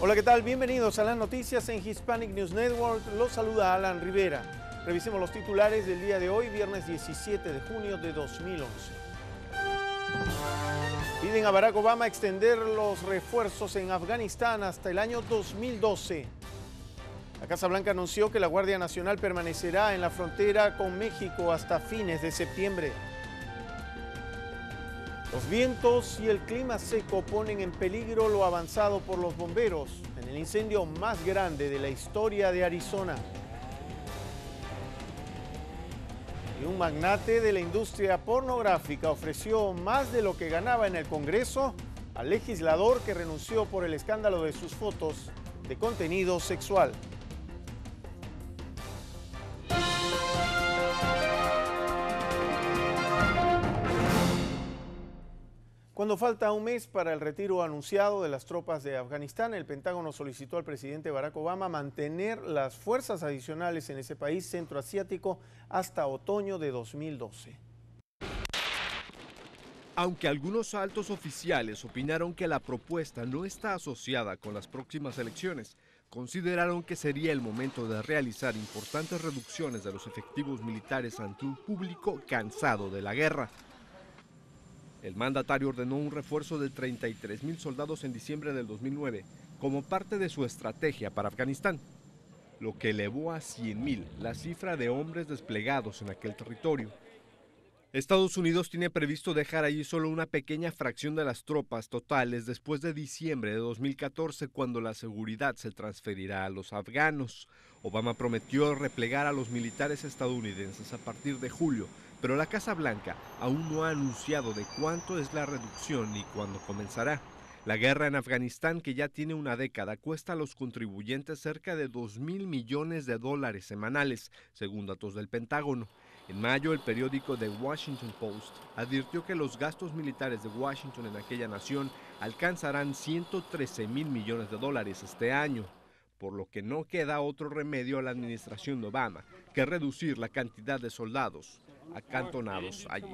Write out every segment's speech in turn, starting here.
Hola, ¿qué tal? Bienvenidos a las noticias en Hispanic News Network. Los saluda Alan Rivera. Revisemos los titulares del día de hoy, viernes 17 de junio de 2011. Piden a Barack Obama extender los refuerzos en Afganistán hasta el año 2012. La Casa Blanca anunció que la Guardia Nacional permanecerá en la frontera con México hasta fines de septiembre. Los vientos y el clima seco ponen en peligro lo avanzado por los bomberos en el incendio más grande de la historia de Arizona. Y un magnate de la industria pornográfica ofreció más de lo que ganaba en el Congreso al legislador que renunció por el escándalo de sus fotos de contenido sexual. Cuando falta un mes para el retiro anunciado de las tropas de Afganistán, el Pentágono solicitó al presidente Barack Obama mantener las fuerzas adicionales en ese país centroasiático hasta otoño de 2012. Aunque algunos altos oficiales opinaron que la propuesta no está asociada con las próximas elecciones, consideraron que sería el momento de realizar importantes reducciones de los efectivos militares ante un público cansado de la guerra. El mandatario ordenó un refuerzo de 33,000 soldados en diciembre del 2009 como parte de su estrategia para Afganistán, lo que elevó a 100,000 la cifra de hombres desplegados en aquel territorio. Estados Unidos tiene previsto dejar allí solo una pequeña fracción de las tropas totales después de diciembre de 2014, cuando la seguridad se transferirá a los afganos. Obama prometió replegar a los militares estadounidenses a partir de julio, pero la Casa Blanca aún no ha anunciado de cuánto es la reducción ni cuándo comenzará. La guerra en Afganistán, que ya tiene una década, cuesta a los contribuyentes cerca de $2,000 millones semanales, según datos del Pentágono. En mayo, el periódico The Washington Post advirtió que los gastos militares de Washington en aquella nación alcanzarán $113,000 millones este año, por lo que no queda otro remedio a la administración de Obama que reducir la cantidad de soldados acantonados allí.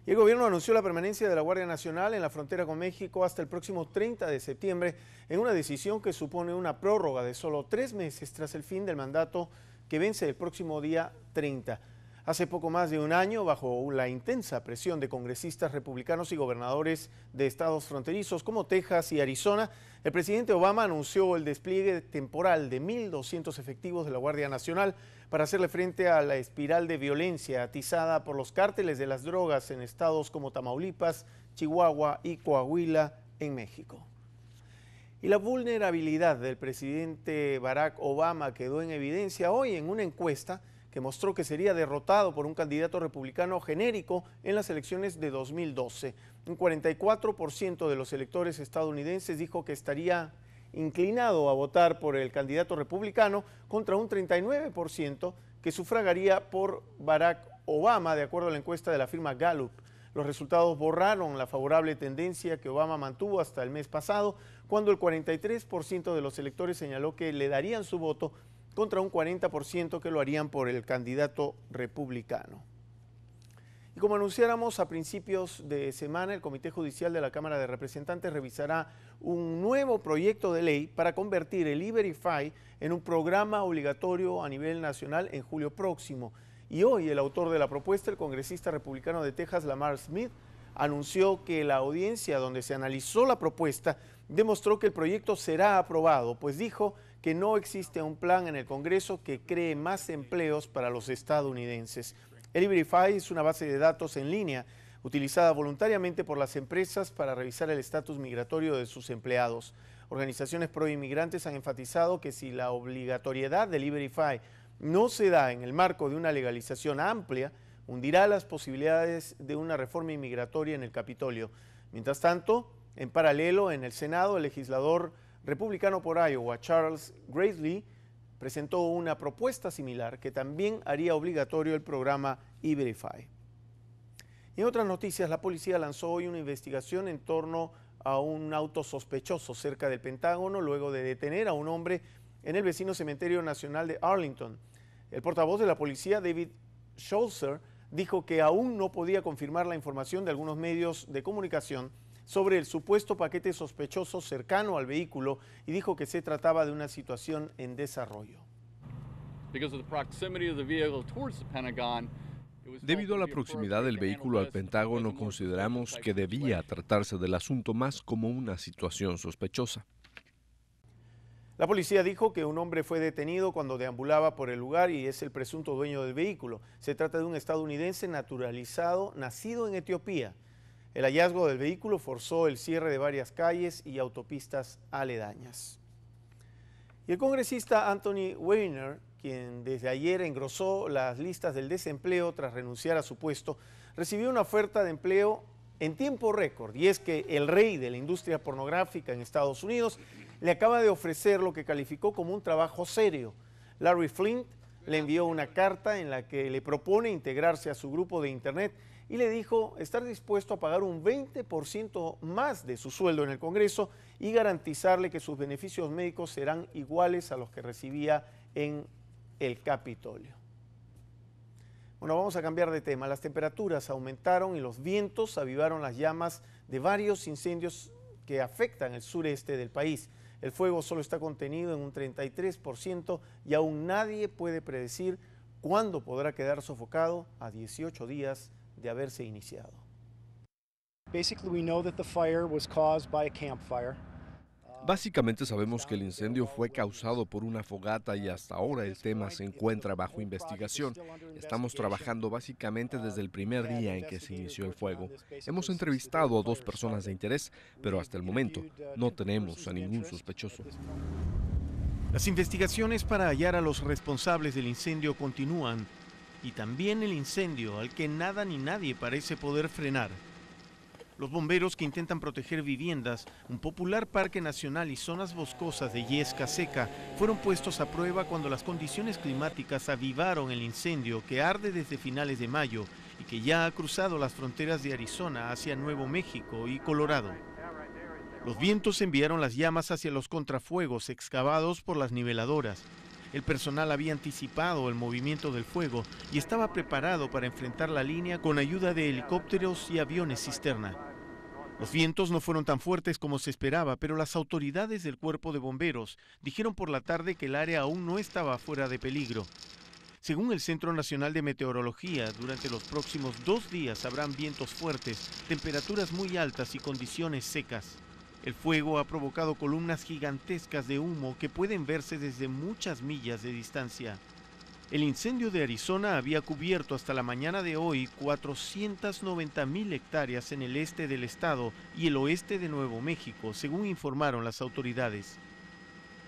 Y el gobierno anunció la permanencia de la Guardia Nacional en la frontera con México hasta el próximo 30 de septiembre en una decisión que supone una prórroga de solo 3 meses tras el fin del mandato que vence el próximo día 30. Hace poco más de un año, bajo la intensa presión de congresistas republicanos y gobernadores de estados fronterizos como Texas y Arizona, el presidente Obama anunció el despliegue temporal de 1,200 efectivos de la Guardia Nacional para hacerle frente a la espiral de violencia atizada por los cárteles de las drogas en estados como Tamaulipas, Chihuahua y Coahuila en México. Y la vulnerabilidad del presidente Barack Obama quedó en evidencia hoy en una encuesta que mostró que sería derrotado por un candidato republicano genérico en las elecciones de 2012. Un 44% de los electores estadounidenses dijo que estaría inclinado a votar por el candidato republicano contra un 39% que sufragaría por Barack Obama, de acuerdo a la encuesta de la firma Gallup. Los resultados borraron la favorable tendencia que Obama mantuvo hasta el mes pasado, cuando el 43% de los electores señaló que le darían su voto contra un 40% que lo harían por el candidato republicano. Y como anunciáramos a principios de semana, el Comité Judicial de la Cámara de Representantes revisará un nuevo proyecto de ley para convertir el E-Verify en un programa obligatorio a nivel nacional en julio próximo. Y hoy el autor de la propuesta, el congresista republicano de Texas, Lamar Smith, anunció que la audiencia donde se analizó la propuesta demostró que el proyecto será aprobado, pues dijo que no existe un plan en el Congreso que cree más empleos para los estadounidenses. El E-Verify es una base de datos en línea utilizada voluntariamente por las empresas para revisar el estatus migratorio de sus empleados. Organizaciones pro-inmigrantes han enfatizado que si la obligatoriedad del E-Verify no se da en el marco de una legalización amplia, hundirá las posibilidades de una reforma inmigratoria en el Capitolio. Mientras tanto, en paralelo, en el Senado, el legislador republicano por Iowa, Charles Grassley, presentó una propuesta similar que también haría obligatorio el programa E-Verify. Y en otras noticias, la policía lanzó hoy una investigación en torno a un auto sospechoso cerca del Pentágono luego de detener a un hombre en el vecino cementerio nacional de Arlington. El portavoz de la policía, David Scholzer, dijo que aún no podía confirmar la información de algunos medios de comunicación sobre el supuesto paquete sospechoso cercano al vehículo y dijo que se trataba de una situación en desarrollo. Debido a la proximidad del vehículo al Pentágono, consideramos que debía tratarse del asunto más como una situación sospechosa. La policía dijo que un hombre fue detenido cuando deambulaba por el lugar y es el presunto dueño del vehículo. Se trata de un estadounidense naturalizado, nacido en Etiopía. El hallazgo del vehículo forzó el cierre de varias calles y autopistas aledañas. Y el congresista Anthony Weiner, quien desde ayer engrosó las listas del desempleo tras renunciar a su puesto, recibió una oferta de empleo en tiempo récord. Y es que el rey de la industria pornográfica en Estados Unidos le acaba de ofrecer lo que calificó como un trabajo serio. Larry Flynt le envió una carta en la que le propone integrarse a su grupo de internet y le dijo estar dispuesto a pagar un 20% más de su sueldo en el Congreso y garantizarle que sus beneficios médicos serán iguales a los que recibía en el Capitolio. Bueno, vamos a cambiar de tema. Las temperaturas aumentaron y los vientos avivaron las llamas de varios incendios que afectan el sureste del país. El fuego solo está contenido en un 33% y aún nadie puede predecir cuándo podrá quedar sofocado a 18 días de haberse iniciado. Básicamente sabemos que el incendio fue causado por una fogata y hasta ahora el tema se encuentra bajo investigación. Estamos trabajando básicamente desde el primer día en que se inició el fuego. Hemos entrevistado a 2 personas de interés, pero hasta el momento no tenemos a ningún sospechoso. Las investigaciones para hallar a los responsables del incendio continúan y también el incendio al que nada ni nadie parece poder frenar. Los bomberos que intentan proteger viviendas, un popular parque nacional y zonas boscosas de yesca seca fueron puestos a prueba cuando las condiciones climáticas avivaron el incendio que arde desde finales de mayo y que ya ha cruzado las fronteras de Arizona hacia Nuevo México y Colorado. Los vientos enviaron las llamas hacia los contrafuegos excavados por las niveladoras. El personal había anticipado el movimiento del fuego y estaba preparado para enfrentar la línea con ayuda de helicópteros y aviones cisterna. Los vientos no fueron tan fuertes como se esperaba, pero las autoridades del cuerpo de bomberos dijeron por la tarde que el área aún no estaba fuera de peligro. Según el Centro Nacional de Meteorología, durante los próximos 2 días habrán vientos fuertes, temperaturas muy altas y condiciones secas. El fuego ha provocado columnas gigantescas de humo que pueden verse desde muchas millas de distancia. El incendio de Arizona había cubierto hasta la mañana de hoy 490,000 hectáreas en el este del estado y el oeste de Nuevo México, según informaron las autoridades.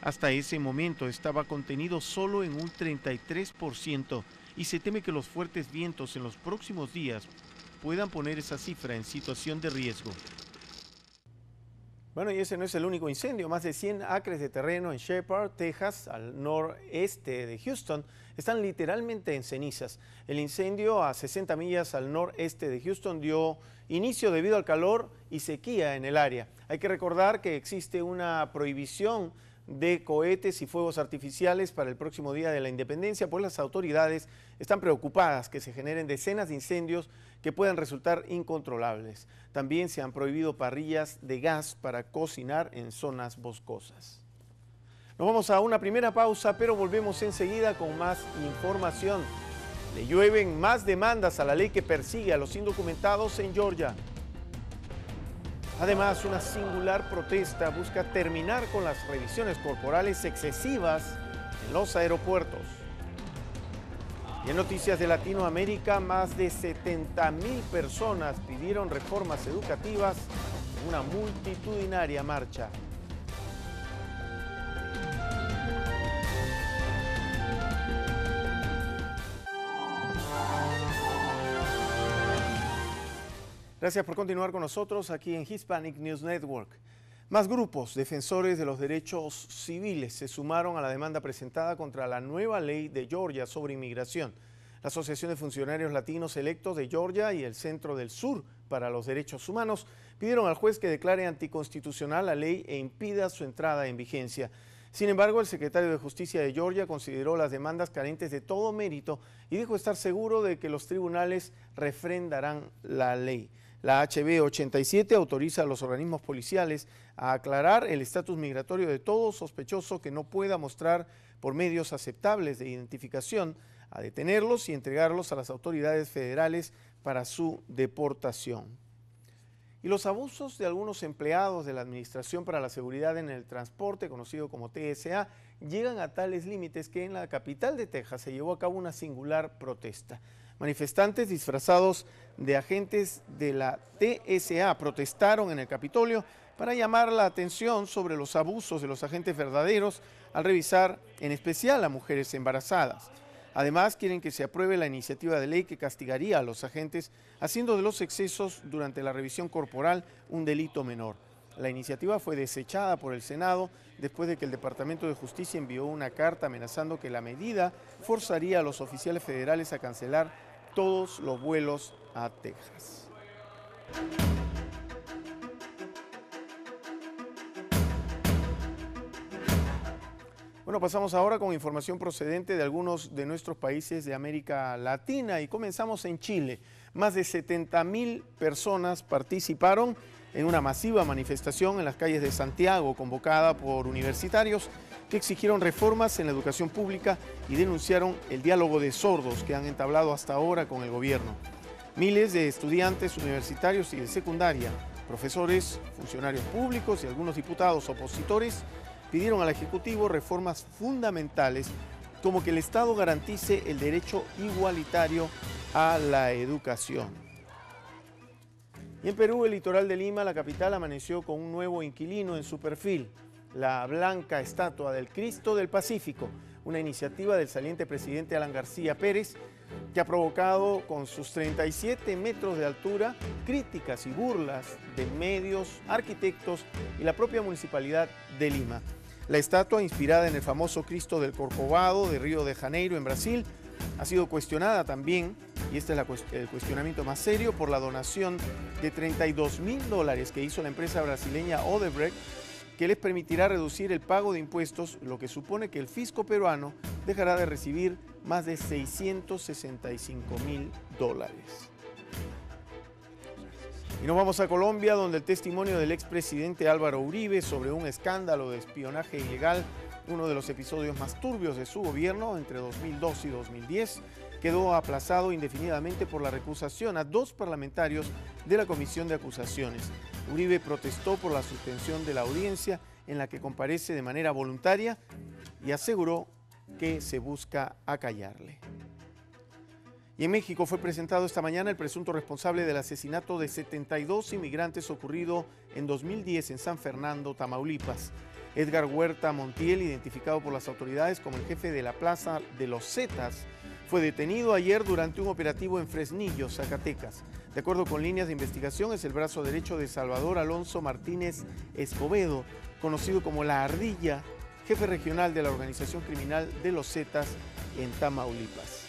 Hasta ese momento estaba contenido solo en un 33% y se teme que los fuertes vientos en los próximos días puedan poner esa cifra en situación de riesgo. Bueno, y ese no es el único incendio. Más de 100 acres de terreno en Shepherd, Texas, al noreste de Houston, están literalmente en cenizas. El incendio a 60 millas al noreste de Houston dio inicio debido al calor y sequía en el área. Hay que recordar que existe una prohibición de cohetes y fuegos artificiales para el próximo Día de la Independencia, pues las autoridades están preocupadas que se generen decenas de incendios que puedan resultar incontrolables. También se han prohibido parrillas de gas para cocinar en zonas boscosas. Nos vamos a una primera pausa, pero volvemos enseguida con más información. Le llueven más demandas a la ley que persigue a los indocumentados en Georgia. Además, una singular protesta busca terminar con las revisiones corporales excesivas en los aeropuertos. Y en noticias de Latinoamérica, más de 70,000 personas pidieron reformas educativas en una multitudinaria marcha. Gracias por continuar con nosotros aquí en Hispanic News Network. Más grupos defensores de los derechos civiles se sumaron a la demanda presentada contra la nueva ley de Georgia sobre inmigración. La Asociación de Funcionarios Latinos Electos de Georgia y el Centro del Sur para los Derechos Humanos pidieron al juez que declare anticonstitucional la ley e impida su entrada en vigencia. Sin embargo, el secretario de Justicia de Georgia consideró las demandas carentes de todo mérito y dijo estar seguro de que los tribunales refrendarán la ley. La HB 87 autoriza a los organismos policiales a aclarar el estatus migratorio de todo sospechoso que no pueda mostrar por medios aceptables de identificación, a detenerlos y entregarlos a las autoridades federales para su deportación. Y los abusos de algunos empleados de la Administración para la Seguridad en el Transporte, conocido como TSA, llegan a tales límites que en la capital de Texas se llevó a cabo una singular protesta. Manifestantes disfrazados de agentes de la TSA protestaron en el Capitolio para llamar la atención sobre los abusos de los agentes verdaderos al revisar en especial a mujeres embarazadas. Además, quieren que se apruebe la iniciativa de ley que castigaría a los agentes haciendo de los excesos durante la revisión corporal un delito menor. La iniciativa fue desechada por el Senado después de que el Departamento de Justicia envió una carta amenazando que la medida forzaría a los oficiales federales a cancelar todos los vuelos a Texas. Bueno, pasamos ahora con información procedente de algunos de nuestros países de América Latina y comenzamos en Chile. Más de 70.000 personas participaron en una masiva manifestación en las calles de Santiago convocada por universitarios que exigieron reformas en la educación pública y denunciaron el diálogo de sordos que han entablado hasta ahora con el gobierno. Miles de estudiantes universitarios y de secundaria, profesores, funcionarios públicos y algunos diputados opositores pidieron al Ejecutivo reformas fundamentales como que el Estado garantice el derecho igualitario a la educación. Y en Perú, el litoral de Lima, la capital, amaneció con un nuevo inquilino en su perfil, la blanca estatua del Cristo del Pacífico, una iniciativa del saliente presidente Alan García Pérez, que ha provocado con sus 37 metros de altura críticas y burlas de medios, arquitectos y la propia municipalidad de Lima. La estatua, inspirada en el famoso Cristo del Corcovado de Río de Janeiro, en Brasil, ha sido cuestionada también, y este es el cuestionamiento más serio, por la donación de $32.000 que hizo la empresa brasileña Odebrecht, que les permitirá reducir el pago de impuestos, lo que supone que el fisco peruano dejará de recibir más de $665.000. Y nos vamos a Colombia, donde el testimonio del expresidente Álvaro Uribe sobre un escándalo de espionaje ilegal, uno de los episodios más turbios de su gobierno entre 2002 y 2010, quedó aplazado indefinidamente por la recusación a 2 parlamentarios de la Comisión de Acusaciones. Uribe protestó por la suspensión de la audiencia en la que comparece de manera voluntaria y aseguró que se busca acallarle. Y en México fue presentado esta mañana el presunto responsable del asesinato de 72 inmigrantes ocurrido en 2010 en San Fernando, Tamaulipas. Edgar Huerta Montiel, identificado por las autoridades como el jefe de la Plaza de los Zetas, fue detenido ayer durante un operativo en Fresnillo, Zacatecas. De acuerdo con líneas de investigación, es el brazo derecho de Salvador Alonso Martínez Escobedo, conocido como La Ardilla, jefe regional de la organización criminal de los Zetas en Tamaulipas.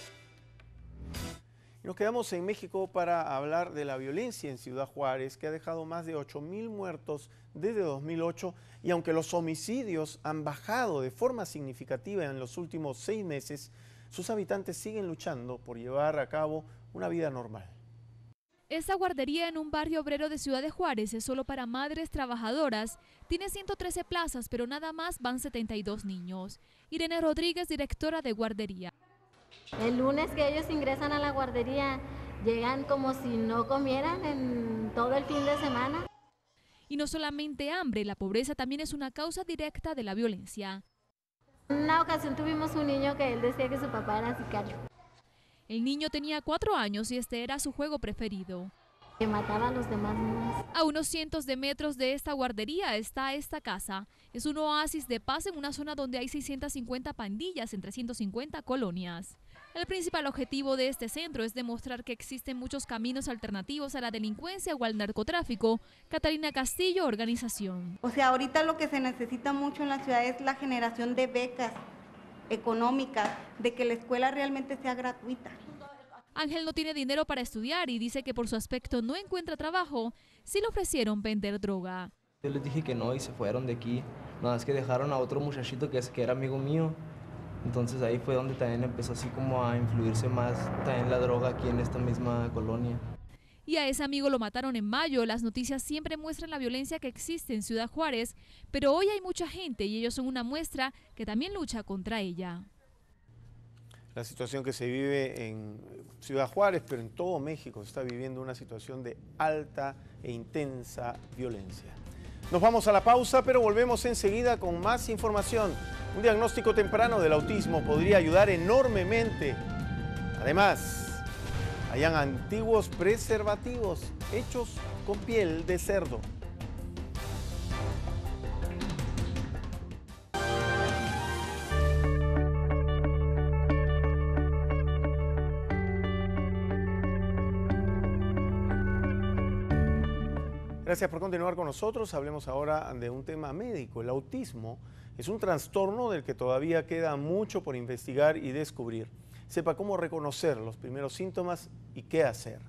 Y nos quedamos en México para hablar de la violencia en Ciudad Juárez, que ha dejado más de 8.000 muertos desde 2008, y aunque los homicidios han bajado de forma significativa en los últimos 6 meses, sus habitantes siguen luchando por llevar a cabo una vida normal. Esta guardería en un barrio obrero de Ciudad de Juárez es solo para madres trabajadoras. Tiene 113 plazas, pero nada más van 72 niños. Irene Rodríguez, directora de guardería. El lunes que ellos ingresan a la guardería, llegan como si no comieran en todo el fin de semana. Y no solamente hambre, la pobreza también es una causa directa de la violencia. En una ocasión tuvimos un niño que él decía que su papá era sicario. El niño tenía 4 años y este era su juego preferido. Que mataba a los demás niños. A unos cientos de metros de esta guardería está esta casa. Es un oasis de paz en una zona donde hay 650 pandillas en 350 colonias. El principal objetivo de este centro es demostrar que existen muchos caminos alternativos a la delincuencia o al narcotráfico. Catalina Castillo, organización. O sea, ahorita lo que se necesita mucho en la ciudad es la generación de becas económicas, de que la escuela realmente sea gratuita. Ángel no tiene dinero para estudiar y dice que por su aspecto no encuentra trabajo. Sí le ofrecieron vender droga. Yo les dije que no y se fueron de aquí. Nada más que dejaron a otro muchachito que era amigo mío. Entonces ahí fue donde también empezó así como a influirse más también la droga aquí en esta misma colonia. Y a ese amigo lo mataron en mayo. Las noticias siempre muestran la violencia que existe en Ciudad Juárez, pero hoy hay mucha gente y ellos son una muestra que también lucha contra ella. La situación que se vive en Ciudad Juárez, pero en todo México se está viviendo una situación de alta e intensa violencia. Nos vamos a la pausa, pero volvemos enseguida con más información. Un diagnóstico temprano del autismo podría ayudar enormemente. Además, hayan antiguos preservativos hechos con piel de cerdo. Gracias por continuar con nosotros. Hablemos ahora de un tema médico. El autismo es un trastorno del que todavía queda mucho por investigar y descubrir. Sepa cómo reconocer los primeros síntomas y qué hacer.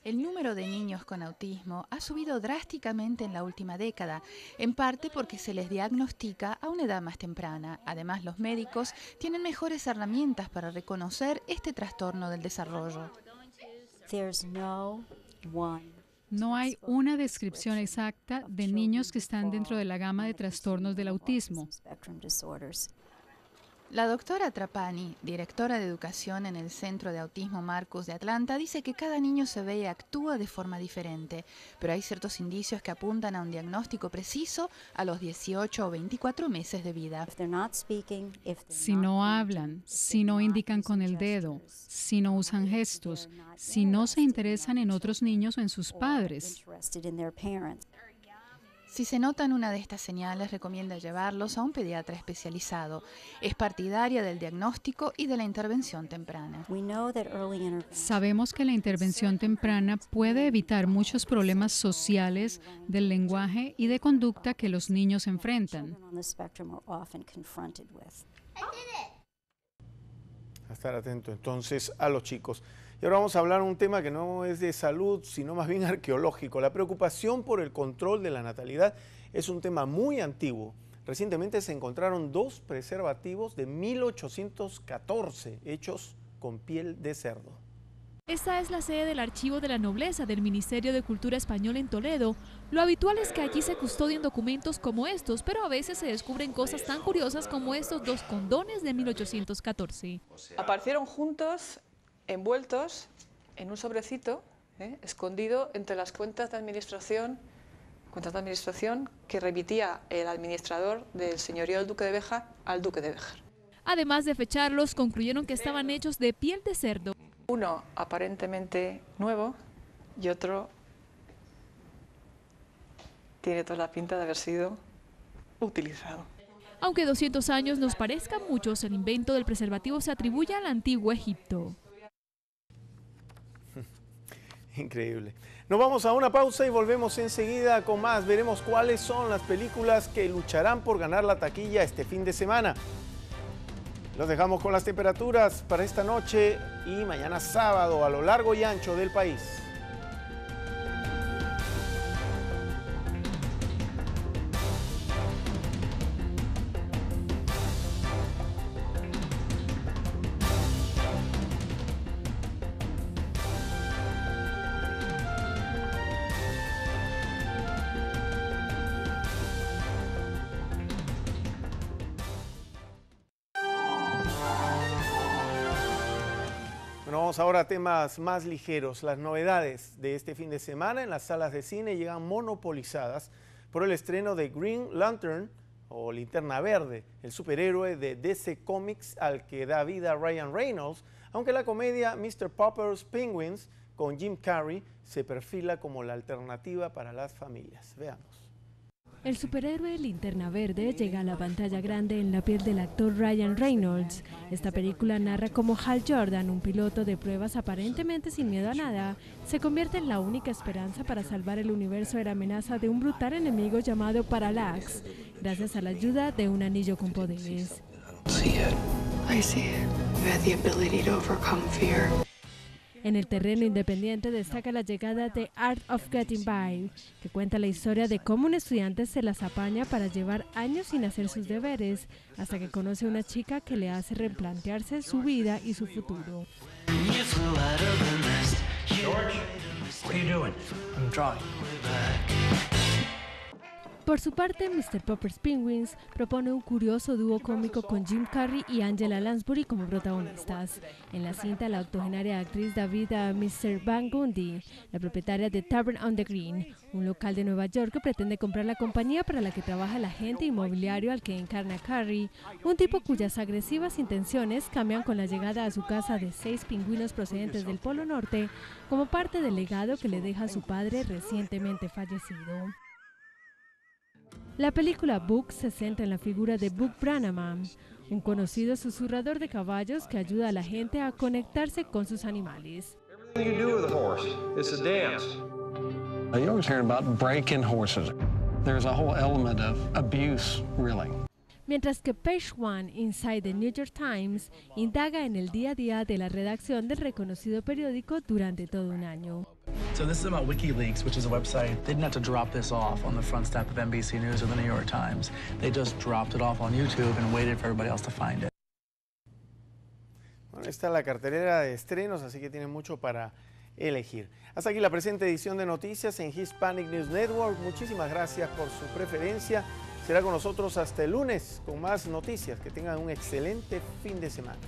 El número de niños con autismo ha subido drásticamente en la última década, en parte porque se les diagnostica a una edad más temprana. Además, los médicos tienen mejores herramientas para reconocer este trastorno del desarrollo. No hay una descripción exacta de niños que están dentro de la gama de trastornos del autismo. La doctora Trapani, directora de educación en el Centro de Autismo Marcus de Atlanta, dice que cada niño se ve y actúa de forma diferente, pero hay ciertos indicios que apuntan a un diagnóstico preciso a los 18 o 24 meses de vida. Si no hablan, si no indican con el dedo, si no usan gestos, si no se interesan en otros niños o en sus padres. Si se notan una de estas señales, recomienda llevarlos a un pediatra especializado. Es partidaria del diagnóstico y de la intervención temprana. Sabemos que la intervención temprana puede evitar muchos problemas sociales, del lenguaje y de conducta que los niños enfrentan. A estar atento entonces a los chicos. Y ahora vamos a hablar de un tema que no es de salud, sino más bien arqueológico. La preocupación por el control de la natalidad es un tema muy antiguo. Recientemente se encontraron 2 preservativos de 1814 hechos con piel de cerdo. Esta es la sede del Archivo de la Nobleza del Ministerio de Cultura Español en Toledo. Lo habitual es que allí se custodien documentos como estos, pero a veces se descubren cosas tan curiosas como estos 2 condones de 1814. Aparecieron juntos, envueltos en un sobrecito, escondido entre las cuentas de administración que remitía el administrador del señorío del Duque de Béjar al Duque de Béjar. Además de fecharlos, concluyeron que estaban hechos de piel de cerdo. Uno aparentemente nuevo y otro tiene toda la pinta de haber sido utilizado. Aunque 200 años nos parezcan muchos, el invento del preservativo se atribuye al antiguo Egipto. Increíble. Nos vamos a una pausa y volvemos enseguida con más. Veremos cuáles son las películas que lucharán por ganar la taquilla este fin de semana. Los dejamos con las temperaturas para esta noche y mañana sábado a lo largo y ancho del país. Vamos ahora a temas más ligeros. Las novedades de este fin de semana en las salas de cine llegan monopolizadas por el estreno de Green Lantern o Linterna Verde, el superhéroe de DC Comics al que da vida Ryan Reynolds, aunque la comedia Mr. Popper's Penguins con Jim Carrey se perfila como la alternativa para las familias. Veamos. El superhéroe Linterna Verde llega a la pantalla grande en la piel del actor Ryan Reynolds. Esta película narra cómo Hal Jordan, un piloto de pruebas aparentemente sin miedo a nada, se convierte en la única esperanza para salvar el universo de la amenaza de un brutal enemigo llamado Parallax, gracias a la ayuda de un anillo con poderes. En el terreno independiente destaca la llegada de Art of Getting By, que cuenta la historia de cómo un estudiante se las apaña para llevar años sin hacer sus deberes, hasta que conoce a una chica que le hace replantearse su vida y su futuro. doing? I'm drawing. Por su parte, Mr. Popper's Penguins propone un curioso dúo cómico con Jim Carrey y Angela Lansbury como protagonistas. En la cinta, la octogenaria actriz da vida a Mr. Van Gundy, la propietaria de Tavern on the Green, un local de Nueva York que pretende comprar la compañía para la que trabaja el agente inmobiliario al que encarna Carrey, un tipo cuyas agresivas intenciones cambian con la llegada a su casa de 6 pingüinos procedentes del Polo Norte como parte del legado que le deja su padre recientemente fallecido. La película Book se centra en la figura de Buck Brannaman, un conocido susurrador de caballos que ayuda a la gente a conectarse con sus animales. Everything you do with a horse, it's a dance. You always hear about breaking horses. There's a whole element of abuse, really. Mientras que Page One Inside the New York Times indaga en el día a día de la redacción del reconocido periódico durante todo un año. So this is about WikiLeaks, which is a website. They didn't have to drop this off on the front step of NBC News or the New York Times. They just dropped it off on YouTube and waited for everybody else to find it. Bueno, esta es la cartelera de estrenos, así que tienen mucho para elegir. Hasta aquí la presente edición de noticias en Hispanic News Network. Muchísimas gracias por su preferencia. Será con nosotros hasta el lunes con más noticias. Que tengan un excelente fin de semana.